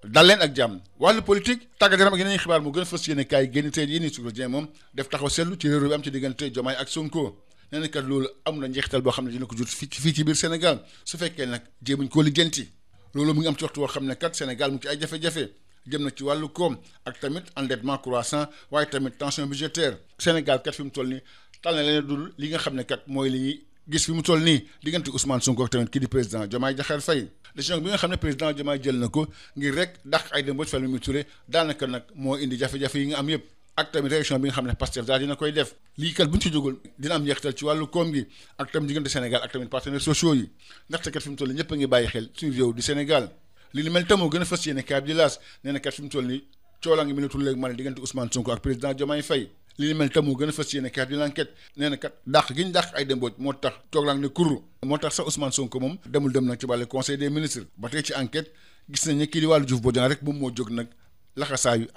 dal leen ak jàmm wàllu politique tàggat yaram ak yeneen xibaar mu gën a fës yéene kaay génn tey yéen Sud Quotidien moom def taxaw seetlu ci réeróo bi am ci diggante Diomaye ak Sonko nee na kat loolu am na njeexital boo xam ne dina ko jur fii ci biir Sénégal su fekkee nag jéemuñ koo lijjanti loolu mu ngi am ci waxtu woo xam ne kat Sénégal mu ngi ci ay jafe-jafe jëm na ci wàllu koom ak tamit endettement croissant waaye tamit tension budgétaire Sénégal kat fi mu toll nii tal na leen dul li nga xam ne kat mooy li ñuy gis fi mu toll nii diggante Ousmane Sonko ak tamit kii di président Diomaye Diakhar Faye décision bi nga xam ne président Diomaye jël na ko ngir rek dàq Aïda Mbodj Mimi Touré daanaka nag moo indi jafe-jafe yi nga am yëpp ak tamit réaction bi nga xam ne Pastef daal dina koy def lii kat bu ñu ci jógul dina am njeexital ci wàllu koom gi ak tamit diggante Sénégal ak tamit partenaires sociaux yi ndaxte kat fi mu toll nii ñëpp a ngi bàyyi xel suñu réew di Sénégal li ni mel tamoo gën a fas yéene kaay bi di laas nee na kat fi mu toll nii coolaa ngi mënatul léegi mën diggante Ousmane Sonko ak président Diomaye Faye li ni mel tamoo gën a fas yéene kaay bi di l'enquête nee na kat dàq gi ñu dàq Aïda Mbodj moo tax coolaa ngi ne kurru moo tax sax Ousmane Sonko moom dem nag ci wàllu conseil des ministres ba tey ci enquête gis nañ ne kii di Waly Diouf Bodiang rek moom moo jóg nag laxasaayu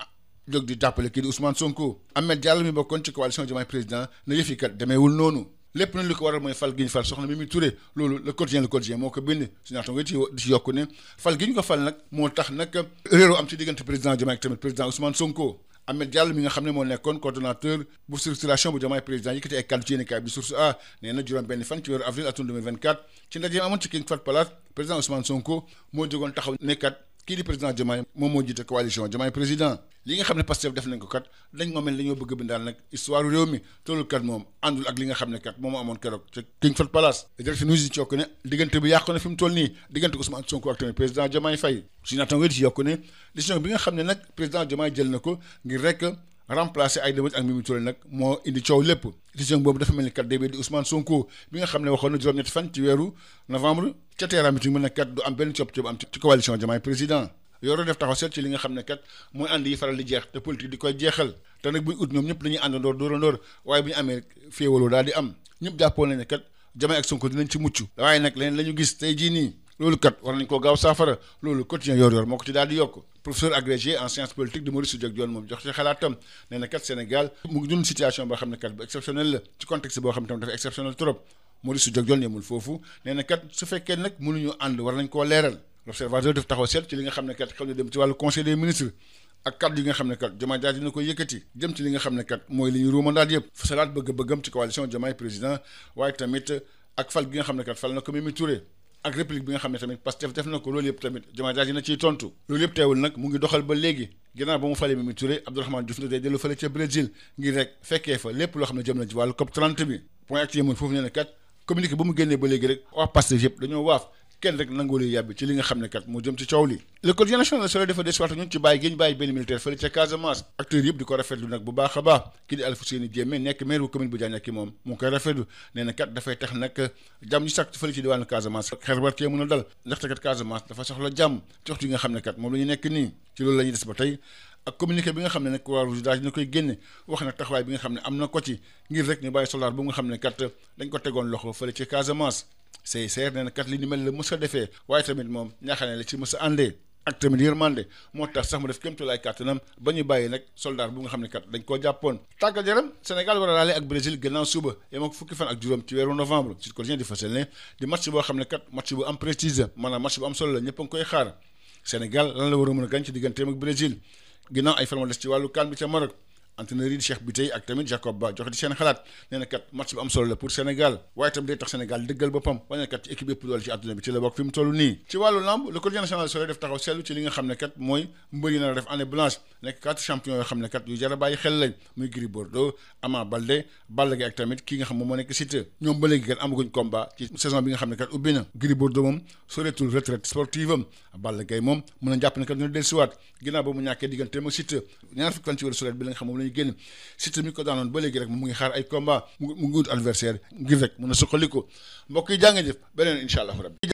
jóg di jàppale kii di Ousmane Sonko Ahmed Diallo mi bokkoon ci coalition Diomaye président na yëf yi kat demeewul noonu lépp na li ko waral mooy fal gi ñu fal soxna Mimi Touré loolu le quotidien moo ko bind si naata nga di ci yokku ne fal gi ñu ko fal nag moo tax nag réeroo am ci diggante président Diomaye ak tamit président Ousmane Sonko Ahmed Diallo mi nga xam ne moo nekkoon coordonnateur bu structuration bu Diomaye président yëkkati ay kàddu ci yéenekaay bi Source A nee na juróom benn fan ci weeru avril atum 2024 ci ndaje amoon ci King Fahd Palace président Ousmane Sonko moo jógoon taxaw nekkat kii di président Diomaye moom moo jiite coalition Diomaye président li nga xam ne Pastef def nañ ko kat dañ moo mel dañoo bëgg a bindaal nag histoire réew mi toolu kat moom àndul ak li nga xam ne kat moom moo amoon keroog ca King Fahd Palace direct news di ci yokku ne diggante bi yàqu na fi mu toll nii diggante Ousmane Sonko ak tamit président Diomaye Faye su naata nga di ci yokku ne décision bi nga xam ne nag président Diomaye jël na ko ngir rek remplacer Aïda Mbodj ak Mimi Touré nag moo indi coow lépp décision boobu dafa mel ni kat day di Ousmane Sonko bi nga xam ne waxoon na juróom-ñetti fan ci weeru novembre ca Téhéran meeting mu ne kat du am benn copp am ci coalition Diomaye président yooro def taxaw seet ci li nga xam ne kat mooy ànd yi faral di jeex te politique di koy jeexal te nag buñ ut ñoom ñëpp dañuy àndandoor dóorandoor waaye bu ñu amee féewaloo daal di am ñëpp jàppoon nañ ne kat Diomaye ak Sonko dinañ ci mucc waaye nag leneen la ñu gis tey jii nii loolu kat war nañ koo gaaw saafara loolu quotidien yor moo ko ci daal di yokk professeur agrégé en sciences politiques de Maurice Soudieck Dione moom jox ci xalaatam nee na kat Sénégal mu ngi dund situation boo xam ne kat bu exceptionnel la ci contexte boo xam ne tam dafa exceptionnel trop Maurice Soudieck Dione yemul foofu nee na kat su fekkee nag mënuñu ànd war nañ koo leeral l'observateur def taxaw seet ci li nga xam ne kat xew na dem ci wàllu conseil des ministres ak kàddu yi nga xam ne kat Diomaye daal dina ko yëkkati jëm ci li nga xam ne kat mooy li ñu ruumandaat yëpp fasalaat bëgg-bëggam ci coalition Diomaye président waaye tamit ak fal gi nga xam ne kat fal na ko Mimi Touré ak réplique bi nga xam ne tamit Pastef def na ko loolu yëpp tamit Diomaye daal dina ciy tontu loolu yëpp teewul nag mu ngi doxal ba léegi ginnaaw ba mu falee Mimi Touré Abdourahmane Diouf day dellu fële ca Brésil ngir rek fekkee fa lépp loo xam ne jëm na ci wàllu COP 30 bi point ak ci yemoon foofu nee na kat communiqué ba mu génnee ba léegi rek waa Pastef yëpp dañoo waaf kenn rek nangoo lay yàbbi ci li nga xam ne kat moo jëm ci coow li le quotidien national Le Soleil dafa desuwaat ñun ci bàyyi gi ñu bàyyi benn militaire fële ca Casamance acteurs yëpp di ko rafetlu nag bu baax a baax kii di Alfousseyni Diémé nekk maire bu commune bu Diagnaki moom mu ngi koy rafetlu nee na kat dafay tax nag jàmm ñu sàkk fële ci diwaanu Casamance xeer war cee mën a dal ndaxte kat Casamance dafa soxla jàmm ci waxtu yi nga xam ne kat moom la ñu nekk nii ci loolu la ñuy des ba tey ak communiqué bi nga xam ne nag Croix-Rouge daal dina koy génne wax nag taxawaay bi nga xam ne am na ko ci ngir rek ñu bàyyi soldat bu nga xam ne kat dañ ko tegoon loxo fële ci Casamance CICR nee na kat li ni mel la mës a defee waaye tamit moom ñaaxane la ci mës a àndee ak tamit yërmande moo tax sax mu def kéemtulaay kàttanam ba ñu bàyyi nag soldat bu nga xam ne kat dañ koo jàppoon tàggat yaram Sénégal war a laale ak Brésil gannaaw suba yem ak fukki fan ak juróom ci weeru novembre Sud Quotidien di fasal ne di match boo xam ne kat match bu am prestige maanaam match bu am solo la ñëpp a ngi koy xaar Sénégal lan la war a mën a gañ ci digganteem ak Brésil ginnaaw ay fan des ci wàllu CAN bi ca Maroc entraîneur yi di Cheikh Bitèye ak tamit Jacob Ba joxe di seen xalaat nee na kat match bu am solo la pour Sénégal waaye tamit day tax Sénégal dëggal boppam wane kat ci équipe yëpp doole ci àdduna bi ci la bokk fi mu toll nii ci wàllu lamb le quotidien national Soleil def taxaw seetlu ci li nga xam ne kat mooy mbër yi nar a def année blanche nekk 4 champions yoo xam ne kat yu jar a bàyyi xel lañ muy Gris Bordeaux Ama Baldé Balla Gaye ak tamit kii nga xam moom moo nekk Siteu ñoom ba léegi kat amaguñ combat ci saison bi nga xam ne kat ubbi na Gris Bordeaux moom soreetul retraite sportive am Balla Gaye moom mën a jàpp ne kat dina dellusiwaat ginnaaw ba mu ñàkkee digganteem ak Siteu ñaar fukki fan ci weeru Soleil bi la nga xam moom la ñu génn Siteu mi ko daanoon ba léegi rek mu ngi xaar ay combat mu ngi wut adversaire ngir rek mën a suqaliku mbokk yi jànge jëf beneen incha allah rabbi.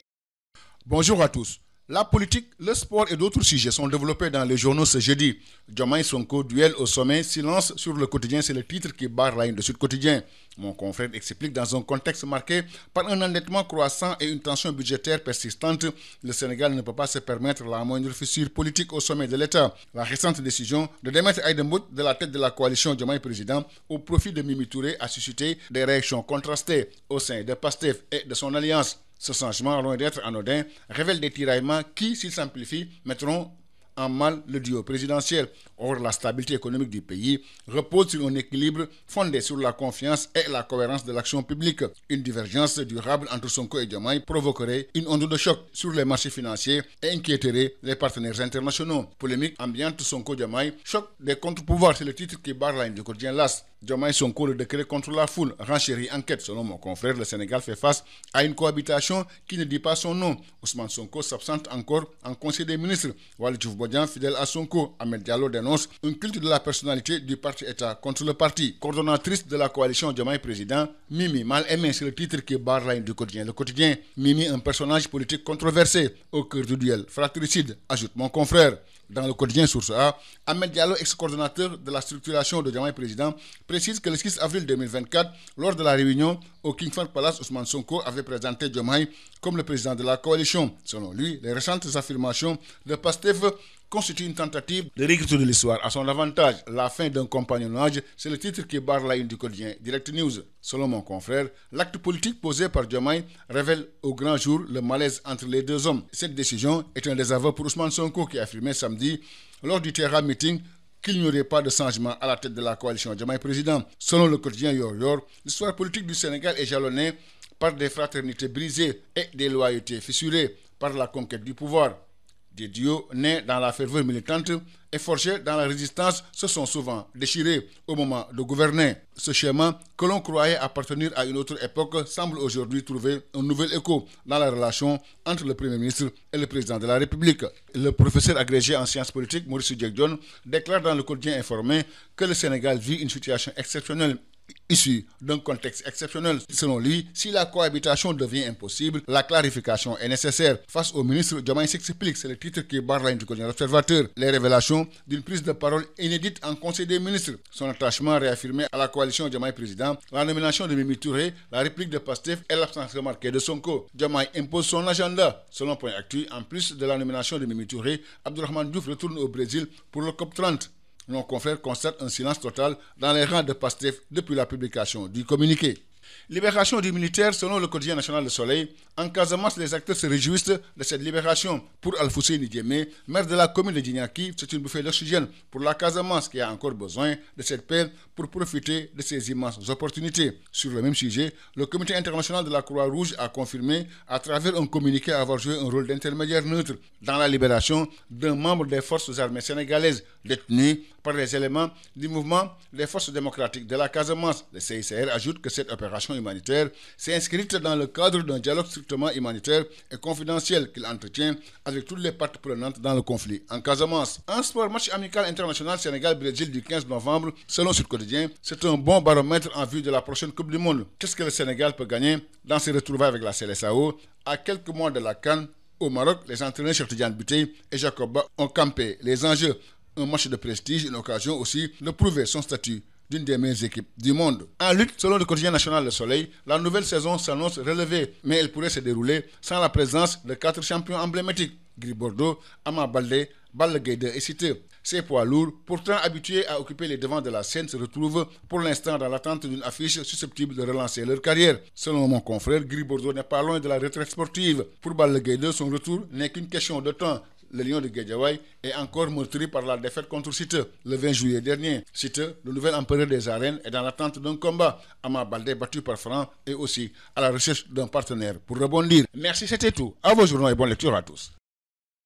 Bonjour à tous. La politique, le sport et d'autres sujets sont développés dans les journaux ce jeudi. Diomaye Sonko, duel au sommet, silence sur le quotidien, c'est le titre qui barre la ligne de Sud Quotidien. Mon confrère explique dans un contexte marqué par un endettement croissant et une tension budgétaire persistante, le Sénégal ne peut pas se permettre la moindre fissure politique au sommet de l'État. La récente décision de démettre Aïda Mbodj de la tête de la coalition Diomaye Président au profit de Mimi Touré a suscité des réactions contrastées au sein de Pastef et de son alliance. Ce changement, loin d'être anodin, révèle des tiraillements qui, s'ils s'amplifient, mettront en mal le duo présidentiel. Or, la stabilité économique du pays repose sur un équilibre fondé sur la confiance et la cohérence de l'action publique. Une divergence durable entre Sonko et Diomaye provoquerait une onde de choc sur les marchés financiers et inquiéterait les partenaires internationaux. Polémique ambiante Sonko-Diomaye, choc des contre-pouvoirs, c'est le titre qui barre la ligne du quotidien L'As. Diomaye Sonko, le décret contre la foule, renchérit enquête. Selon mon confrère, le Sénégal fait face à une cohabitation qui ne dit pas son nom. Ousmane Sonko s'absente encore en Conseil des ministres. Waly Diouf Bodian, fidèle à Sonko. Ahmed Diallo dénonce un culte de la personnalité du parti-État contre le parti. Coordonnatrice de la coalition Diomaye Président, Mimi, mal aimée, c'est le titre qui barre la ligne du quotidien. Le quotidien, Mimi, un personnage politique controversé, au cœur du duel fratricide, ajoute mon confrère. Dans le quotidien Source A, Ahmed Diallo, ex-coordonnateur de la structuration de Diomaye Président, précise que le 6 avril 2024, lors de la réunion au King Fahd Palace, Ousmane Sonko avait présenté Diomaye comme le président de la coalition. Selon lui, les récentes affirmations de Pastef constitue une tentative de réécriture de l'histoire à son avantage. La fin d'un compagnonnage, c'est le titre qui barre la une du quotidien Direct News. Selon mon confrère, l'acte politique posé par Diomaye révèle au grand jour le malaise entre les deux hommes. Cette décision est un désaveu pour Ousmane Sonko qui a affirmé samedi lors du Terra Meeting qu'il n'y aurait pas de changement à la tête de la coalition Diomaye Président. Selon le quotidien Yor Yor, l'histoire politique du Sénégal est jalonnée par des fraternités brisées et des loyautés fissurées par la conquête du pouvoir. Des duos nés dans la ferveur militante et forgés dans la résistance se sont souvent déchirés au moment de gouverner. Ce schéma que l'on croyait appartenir à une autre époque semble aujourd'hui trouver un nouvel écho dans la relation entre le Premier ministre et le Président de la République. Le professeur agrégé en sciences politiques, Maurice Diakdione, déclare dans le quotidien Informé que le Sénégal vit une situation exceptionnelle issu d'un contexte exceptionnel. Selon lui, si la cohabitation devient impossible, la clarification est nécessaire. Face au ministre, Diomaye s'explique, c'est le titre qui barre la ligne du quotidien L'Observateur. Les révélations d'une prise de parole inédite en Conseil des ministres. Son attachement réaffirmé à la coalition Diomaye Président, la nomination de Mimi Touré, la réplique de Pastef et l'absence remarquée de Sonko. Diomaye impose son agenda. Selon Point Actu, en plus de la nomination de Mimi Touré, Abdourahmane Diouf retourne au Brésil pour le COP30. Nos confrères constatent un silence total dans les rangs de Pastef depuis la publication du communiqué. Libération du militaire selon le quotidien national Le Soleil. En Casamance, les acteurs se réjouissent de cette libération. Pour Alfousseini Diémé, maire de la commune de Djignaki, c'est une bouffée d'oxygène pour la Casamance qui a encore besoin de cette paix pour profiter de ces immenses opportunités. Sur le même sujet, le comité international de la Croix-Rouge a confirmé à travers un communiqué avoir joué un rôle d'intermédiaire neutre dans la libération d'un membre des forces armées sénégalaises détenu par les éléments du mouvement des forces démocratiques de la Casamance. Le CICR ajoute que cette opération humanitaire s'est inscrite dans le cadre d'un dialogue strictement humanitaire et confidentiel qu'il entretient avec toutes les parties prenantes dans le conflit en Casamance. Un sport match amical international Sénégal-Brésil du 15 novembre, selon Sud Quotidien, c'est un bon baromètre en vue de la prochaine Coupe du Monde. Qu'est-ce que le Sénégal peut gagner dans ses retrouvailles avec la Seleção? À quelques mois de la CAN, au Maroc, les entraîneurs Cheikh Tidiane Bitèye et Jacob Ba ont campé les enjeux. Un match de prestige, une occasion aussi de prouver son statut d'une des meilleures équipes du monde. En lutte, selon le quotidien national Le Soleil, la nouvelle saison s'annonce relevée, mais elle pourrait se dérouler sans la présence de 4 champions emblématiques. Gris Bordeaux, Ama Baldé, Balla Gaye 2 et Siteu. Ces poids lourds, pourtant habitués à occuper les devants de la scène, se retrouvent pour l'instant dans l'attente d'une affiche susceptible de relancer leur carrière. Selon mon confrère, Gris Bordeaux n'est pas loin de la retraite sportive. Pour Balla Gaye 2, son retour n'est qu'une question de temps. Le Lion de Guédiawaye est encore meurtri par la défaite contre Siteu le 20 juillet dernier. Siteu, le nouvel empereur des arènes, est dans l'attente d'un combat. Ama Baldé, battu par Franc, est aussi à la recherche d'un partenaire pour rebondir. Merci, c'était tout. À vos journaux et bonne lecture à tous.